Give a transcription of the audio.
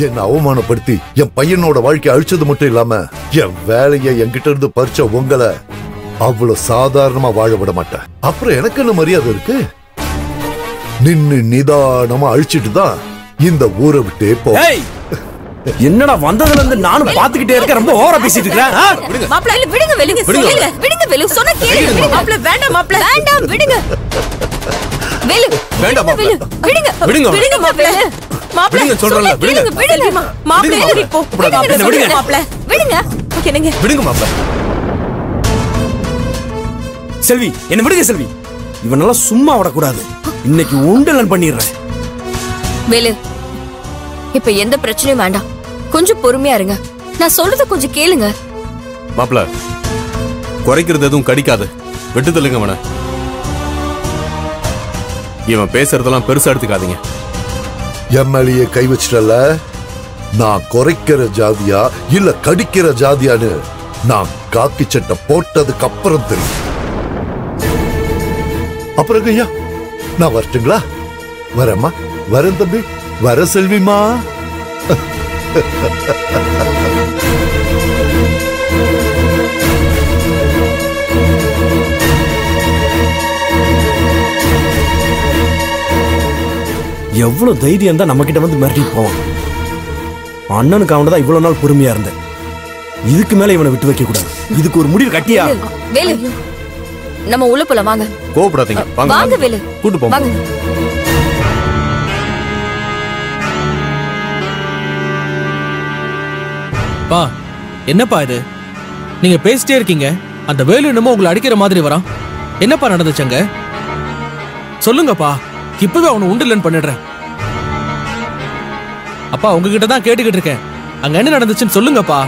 என்ன அவமானப்படுத்தி என் பையனோட வாழ்க்கை அழிச்சது மட்டும் இல்லாம என் வேலையை என்கிட்ட இருந்து பறிச்ச உங்களை அவ்வளவு சாதாரணமா வாழ விட மாட்டேன். அப்புறம் எனக்கு என்ன மரியாதை இருக்கு? நின்னு நிதானமா அழிச்சிட்டு தான் இந்த ஊரை விட்டே போ. என்னடா வந்ததுல இருந்து நானும் பாத்துக்கிட்டே இருக்கேன். ரொம்ப ஓவரா பேசிட்டு இருக்கேன். மாப்ள இல்ல விடுங்க விடுங்க சொல்லுங்க விடுங்க வேலு சொன்னா கேளுங்க. மாப்ள வேண்டாம் மாப்ள வேண்டாம் விடுங்க வேலு வேண்டாம் மாப்ள விடுங்க விடுங்க விடுங்க மாப்ள மாப்ள விடுங்க சொல்றல விடுங்க விடுங்க மாப்ள ஏறி போ விடுங்க மாப்ள விடுங்க என்னங்க விடுங்க மாப்ள. செல்வி என்ன விடுங்க செல்வி. இவனால சும்மா விட கூடாது. இன்னைக்கு உண்டலன் பண்ணிடுறேன். வேலு இப்ப எந்த பிரச்சனையும் வேண்டாம். கொஞ்சம் பொறுமையா இருங்க. நான் சொல்றத கொஞ்சம் கேளுங்க. மாப்ள குறைக்கிறது எதுவும் கடிக்காது. விட்டு தள்ளுங்க அவனை. இவன் பேசுறதெல்லாம் பெருசா எடுத்துக்காதீங்க. எம்எல்ஏ கை வச்சிட்டல. நான் குறைக்கிற ஜாதியா இல்ல கடிக்கிற ஜாதியான்னு நான் காக்கி சட்டை போட்டதுக்கு அப்புறம் தெரியும். அப்புறம் ஐயா நான் வரட்டுங்களா? வரேம்மா. வரேன் தம்பி. வர செல்விமா. எவ்வளவு தைரியம் தான் நம்ம கிட்ட வந்து மிரட்டிட்டு போவான். அண்ணனுக்கு அவனை தான் இவ்வளவு நாள் பொறுமையா இருந்தேன். இதுக்கு மேல இவனை விட்டு வைக்க கூடாது. இதுக்கு ஒரு முடிவு கட்டியா? வேலு நம்ம உள்ள போலாம் வாங்க. கோவப்படாதீங்க. வாங்க வேலு கூட்டு போங்க. வாங்க. பா என்னப்பா இது? நீங்க பேசிட்டே இருக்கீங்க. அந்த வேலு என்னமோ உங்களை அடிக்கிற மாதிரி வரான். என்னப்பா நடந்துச்சங்க? சொல்லுங்கப்பா. இப்பவே அவனை உண்டில்லன்னு பண்ணிடுறேன். அப்பா உங்ககிட்ட தான் கேட்டுக்கிட்டு இருக்கேன். அங்க என்ன நடந்துச்சுன்னு சொல்லுங்கப்பா.